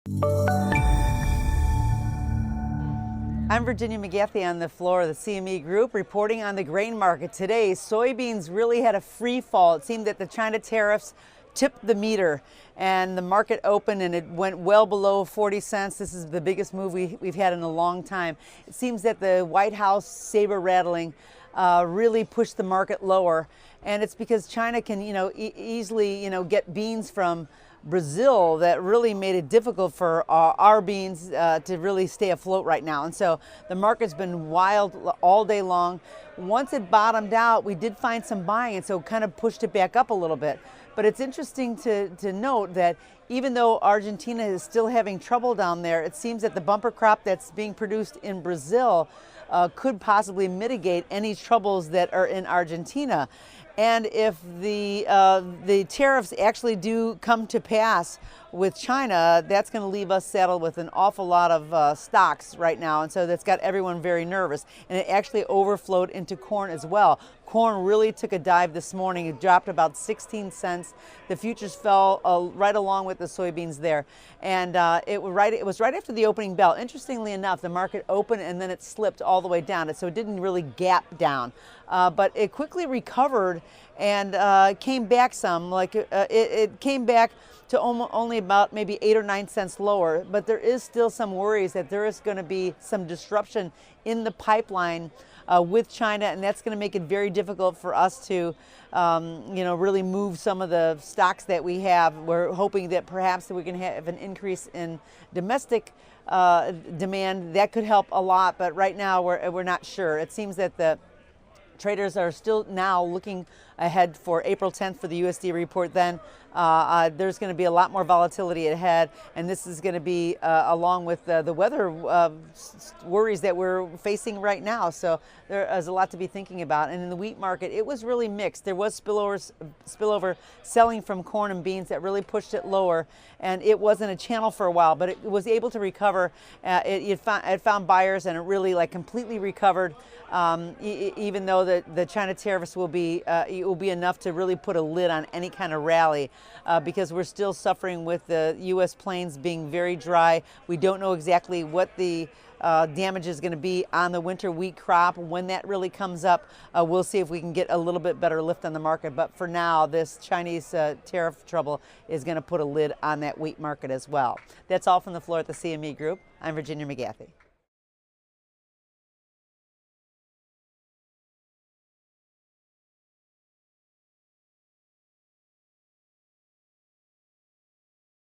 I'm Virginia McGathey on the floor of the CME Group reporting on the grain market today. Soybeans really had a free fall. It seemed that the China tariffs tipped the meter and the market opened and it went well below 40 cents. This is the biggest move we've had in a long time. It seems that the White House saber rattling really pushed the market lower, and it's because China can easily get beans from Brazil that really made it difficult for our beans to really stay afloat right now. And so the market's been wild all day long. Once it bottomed out, we did find some buying, and so kind of pushed it back up a little bit. But it's interesting to note that even though Argentina is still having trouble down there, it seems that the bumper crop that's being produced in Brazil could possibly mitigate any troubles that are in Argentina. And if the tariffs actually do come to pass with China, that's going to leave us saddled with an awful lot of stocks right now. And so that's got everyone very nervous. And it actually overflowed into corn as well. Corn really took a dive this morning. It dropped about 16 cents. The futures fell right along with the soybeans there. And it was right after the opening bell. Interestingly enough, the market opened and then it slipped all the way down. So it didn't really gap down. But it quickly recovered and came back some. It came back to only about maybe 8 or 9 cents lower. But there is still some worries that there is going to be some disruption in the pipeline with China, and that's going to make it very difficult for us to, really move some of the stocks that we have. We're hoping that perhaps we can have an increase in domestic demand. That could help a lot, but right now we're not sure. It seems that the traders are still now looking ahead for April 10th for the USD report. Then there's going to be a lot more volatility ahead, and this is going to be along with the weather worries that we're facing right now. So there is a lot to be thinking about. And in the wheat market, it was really mixed. There was spillover selling from corn and beans that really pushed it lower, and it wasn't a channel for a while, but it was able to recover. It found buyers, and it really completely recovered. Even though the China tariffs will be enough to really put a lid on any kind of rally, because we're still suffering with the U.S. plains being very dry. We don't know exactly what the damage is going to be on the winter wheat crop. When that really comes up, we'll see if we can get a little bit better lift on the market. But for now, this Chinese tariff trouble is going to put a lid on that wheat market as well. That's all from the floor at the CME Group. I'm Virginia McGathey.